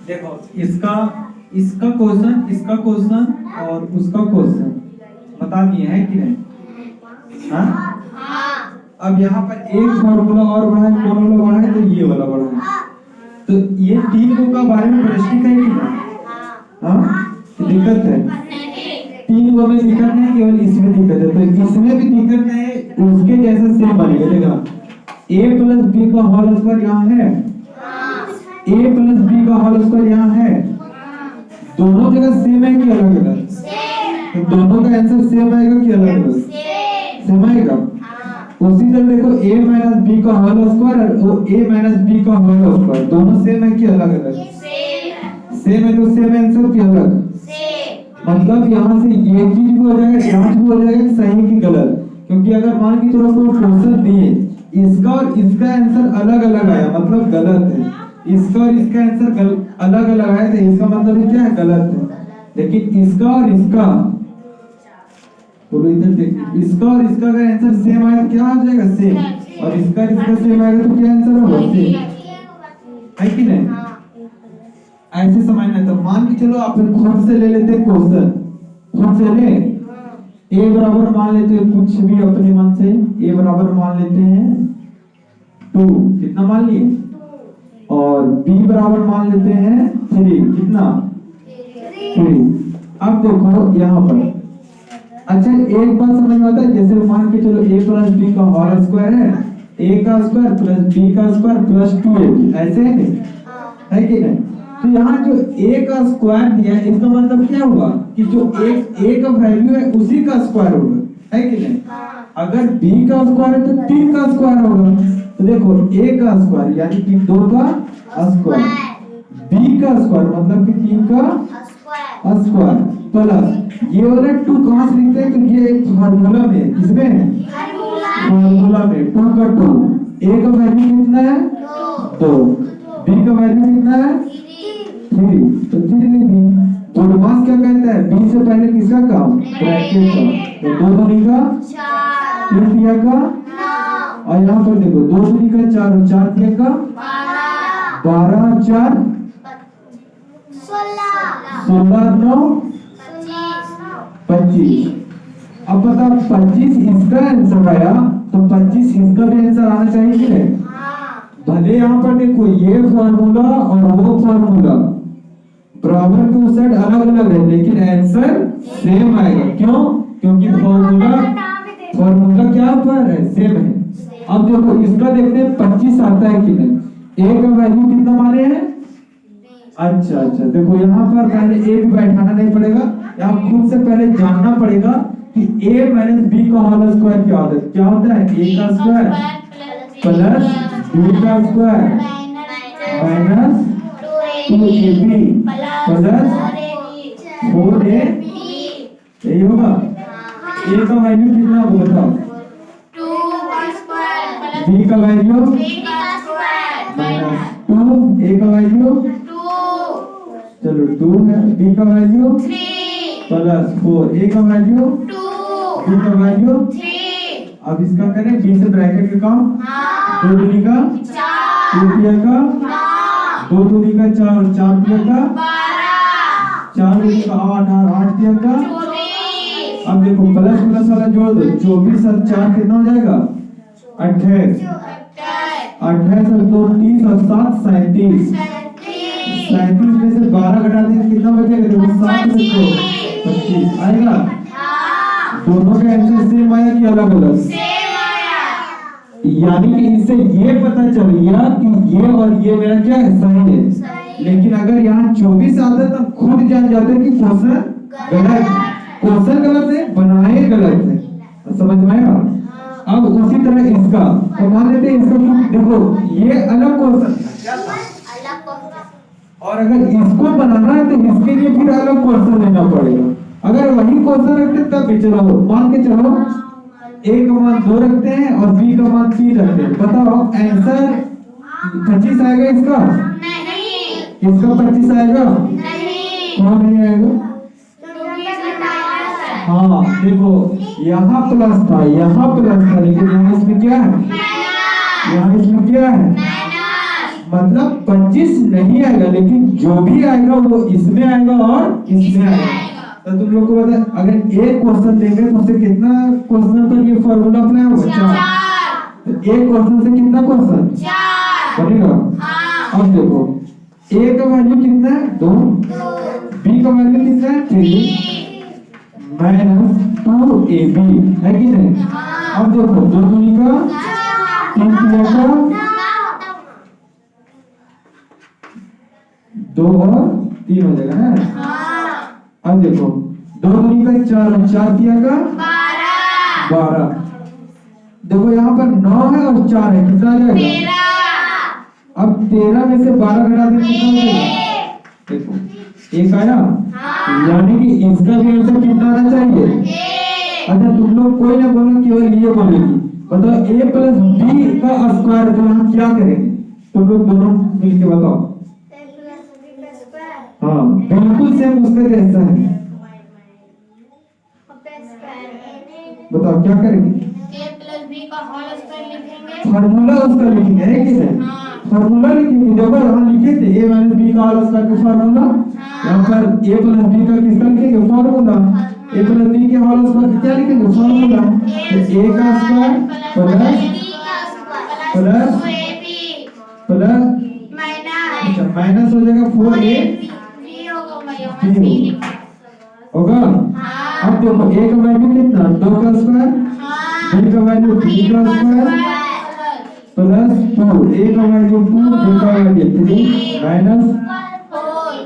देखो इसका क्वेश्चन और उसका क्वेश्चन बता दिए हैं कि नहीं? हाँ। अब यहाँ पर एक फॉर्मूला और बना है, कौन वाला बना है? तो ये वाला बना है। तो ये तीन को का बारे में प्रश्न है कि नहीं? हाँ, दिक्कत है। तीन को में दिक्कत नहीं, केवल इसमें दिक्कत है। तो इसमें भी दिक्कत है, उसके जैसा सेम बनेगा। देखा a प्लस बी का होल स्क्वायर यहाँ है, a प्लस बी का होल स्क्वायर यहाँ है। दोनों जगह सेम है कि अलग अलग? तो दोनों का आंसर सेम आएगा कि अलग अलग? सेम आएगा। उसी तरह देखो a माइनस बी का होल स्क्वायर और a माइनस बी का होल स्क्वायर दोनों सेम है कि अलग अलग? सेम है। तो सेम आंसर कि अलग? मतलब यहाँ से ये चीज भी हो जाएगा, जांच भी हो जाएगा कि सही कि गलत। क्योंकि अगर मान के चलो कोई क्वेश्चन दिए, इसका और इसका आंसर अलग अलग आया, मतलब गलत है। इसका और इसका आंसर अलग अलग आया, तो इसका मतलब क्या है? गलत है। लेकिन इसका और इसका बोलो इधर देखिए, इसका और इसका का आंसर सेम आया तो क्या आ जाएगा? सेम। और इसका और इसका सेम आएगा तो क्या आंसर होगा? सेम है कि नहीं? ऐसे समझना। तो मान के चलो आप खुद से ले लेते हैं क्वेश्चन, खुद से ले। a बराबर मान लेते हैं कुछ भी अपने मन से, a बराबर मान लेते हैं 2, कितना मान लिए? और b बराबर मान लेते हैं 3, कितना? 3। अब देखो यहाँ पर अच्छा एक बात समझ में आता है, जैसे मान के चलो a प्लस बी का होल स्क्वायर है, a का स्क्वायर प्लस b का स्क्वायर प्लस 2ab, ऐसे है नहीं? है कि नहीं? तो यहाँ जो a का स्क्वायर दिया है, इसका मतलब क्या हुआ कि जो a का वैल्यू है उसी का स्क्वायर होगा, है कि नहीं? अगर b का स्क्वायर है तो 3 का स्क्वायर होगा। तो देखो a का स्क्वायर यानी कि 2 का स्क्वायर, b का स्क्वायर मतलब कि 3 का स्क्वायर प्लस ये वाला 2 कहाँ से लिखते हैं? तो ये एक फार्मूला में, किसमें? फार्मूला में 2 का 2, a का वैल्यू कितना है? 2, b का वैल्यू कितना है? 3, तो 3 लिख दी। बोडमास क्या कहता है? b से पहले किसका काम? ब्रैकेट का। तो 2 दूनी का 3 दिया का 9, और यहाँ पर देखो 2 दूनी का 4 और 4 दिया का 12 और 4 16 9 25। अब बताओ 25 इसका आंसर आया तो 25 इसका भी आंसर आना चाहिए कि नहीं? भले यहाँ पर देखो ये फार्मूला और वो फार्मूला बराबर के उस साइड अलग अलग है, लेकिन आंसर सेम आएगा। क्यों? क्योंकि फार्मूला क्या पर है? सेम है। अब देखो इसका देखते हैं 25 आता है कि नहीं? a का वैल्यू कितना माने हैं? अच्छा देखो यहाँ पर पहले a भी बैठाना नहीं पड़ेगा, यहाँ खुद से पहले जानना पड़ेगा कि a माइनस b का होल स्क्वायर क्या होता है? क्या होता है? a का स्क्वायर प्लस b का square minus 2ab plus 4ab, यही होगा। a का वैल्यू कितना होगा बताओ? 2 b का वैल्यू माइनस 2, a का वैल्यू 2, चलो 2 है, b का वैल्यू 3 प्लस 4, a का वैल्यू 2, b का वैल्यू 3। अब इसका करें b से ब्रैकेट का काम, 2 दूनी का 4, 2 दिया का 9, 2 दूनी का 4 और 4 दिया का 12, 4 दूनी का 8 और 8 दिया का 24। अब देखो प्लस प्लस वाला जोड़ दो, 24 और 4 कितना हो जाएगा? 28, 28 और 2 30 और 7 37, 37 में से 12 घटा देंगे कितना बचेगा? देखो 7 में 25 आएगा। दोनों का आंसर सेम आया कि अलग अलग? सेम आया। यानी कि इससे ये पता चल गया कि ये और ये मेरा क्या है? सही है। लेकिन अगर यहाँ 24 आता तो खुद जान जाते कि क्वेश्चन गलत है, क्वेश्चन गलत है, बनाए गलत है। समझ में आया? अब उसी तरह इसका तो मान लेते हैं इसका, देखो ये अलग क्वेश्चन और अगर इसको बनाना है तो इसके लिए फिर अलग क्वेश्चन लेना पड़ेगा। अगर वही क्वेश्चन रखते तब भी चलो, मान के चलो a का मान 2 रखते हैं और b का मान 3 रखते हैं, बताओ आंसर 25 आएगा इसका? नहीं। इसका 25 आएगा? नहीं। क्यों नहीं आएगा? हाँ देखो यहाँ प्लस था, यहाँ प्लस था, लेकिन यहाँ इसमें क्या है? यहाँ इसमें क्या है? मतलब 25 नहीं आएगा, लेकिन जो भी आएगा वो इसमें आएगा और इसमें आएगा। तो तुम लोग को पता है, अगर एक क्वेश्चन देंगे तो उससे कितना क्वेश्चन पर ये फॉर्मूला अप्लाई होगा? 4। तो एक क्वेश्चन से कितना क्वेश्चन? 4 बनेगा। अब देखो ए का वैल्यू कितना है? 2। बी का वैल्यू कितना है? 3 माइनस 2ab है कि नहीं? अब देखो 2 दूनी का 3 तिया का 2 और 3 हो जाएगा ना। अब देखो 2 दूनी का 4 और 4 तिया का 12। देखो यहाँ पर 9 है और 4 है, कितना आ जाएगा? 13। अब 13 में से 12 घटा दें कितना हो जाएगा? देखो 1 आया। यानी कि इसका भी आंसर कितना आना चाहिए? अच्छा तुम लोग कोई ना बोलो, केवल ये बोलेगी। बताओ a प्लस b का स्क्वायर तो हम क्या करेंगे? तुम लोग दोनों मिलके बताओ। हाँ बिल्कुल सेम उसका जैसा है। बताओ क्या करेंगे? a प्लस b का होल स्क्वायर लिखेंगे, फार्मूला उसका लिखेंगे, है कि नहीं? फार्मूला लिखेंगे। देखो यहाँ लिखे थे a माइनस b का होल स्क्वायर का फार्मूला। यहाँ पर a प्लस b का किसका लिखेंगे? फार्मूला। a प्लस b के होल स्क्वायर का क्या लिखेंगे? फार्मूला। तो a का स्क्वायर प्लस प्लस अच्छा माइनस हो जाएगा 4ab होगा। अब देखो a का वैल्यू कितना? 2 का स्क्वायर, b का वैल्यू 3 का स्क्वायर प्लस 2, a का वैल्यू 2, b का वैल्यू 3 माइनस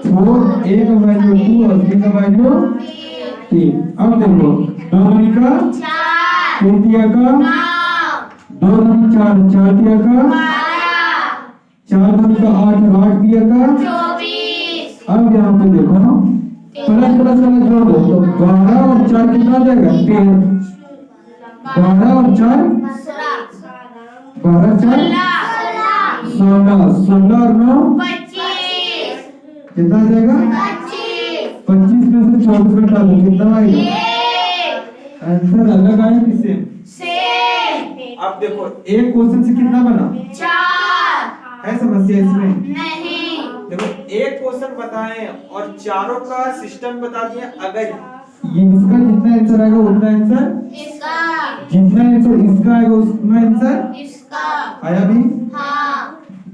4, a का वैल्यू 2 और b का वैल्यू 3। अब देखो 2 दूनी का 3 तिया का 2 दूनी 4, 4 तिया का 4 दूनी का 8, 8 तिया का 24। अब यहाँ पे देखो प्लस प्लस वाला जोड़ दो तो 12 और 4 कितना आ जाएगा? 13। 12 और 4 12 4 16, 16 और 9 25 कितना आ जाएगा? 25 में से 24 घटा दो कितना आएगा? आंसर अलग आया कि सेम? अब देखो एक क्वेश्चन से कितना बना? 4 है। समस्या इसमें नहीं। देखो एक क्वेश्चन बताएं और चारों का सिस्टम बता दिया। अगर ये इसका जितना आंसर आएगा उतना आंसर इसका, जितना आंसर इसका आएगा उतना आंसर इसका आया भी। हाँ।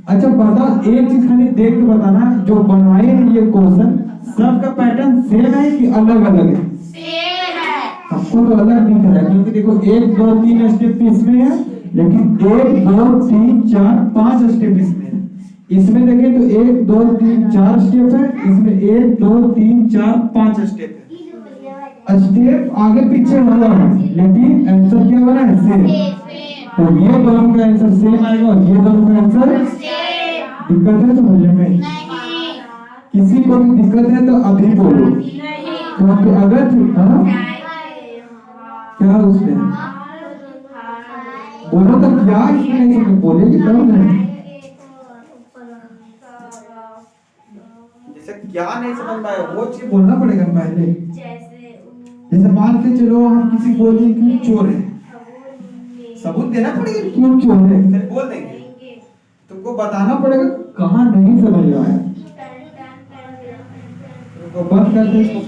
अच्छा बता, एक चीज खाली देख के बताना, जो बनवाए हैं ये क्वेश्चन सबका पैटर्न सेम है कि अलग अलग है? सेम है। हमको तो अलग दिख रहा है क्योंकि देखो 1 2 3 स्टेप इसमें है, लेकिन 1 2 3 4 5 स्टेप इसमें है। इसमें देखें तो 1 2 3 4 स्टेप है, इसमें 1 2 3 4 5 स्टेप है। स्टेप आगे पीछे हुआ है लेकिन आंसर क्या बना है? सेम। तो ये दोनों का आंसर सेम आएगा और ये दोनों का आंसर सेम। दिक्कत है समझने में? नहीं। किसी को भी दिक्कत है तो अभी बोलो, क्योंकि अगर हाँ क्या उसमें बोलो तो क्या इसमें नहीं समझ बोलेगी तब नहीं। जैसे क्या नहीं समझ पाए वो चीज बोलना पड़ेगा पहले। जैसे मान के चलो हम किसी को बोल दें कि चोर है, सबूत देना पड़ेगा क्यों चोर है, फिर बोल देंगे। तुमको बताना पड़ेगा कहाँ नहीं समझ रहा है। तुमको बंद कर दे इसको।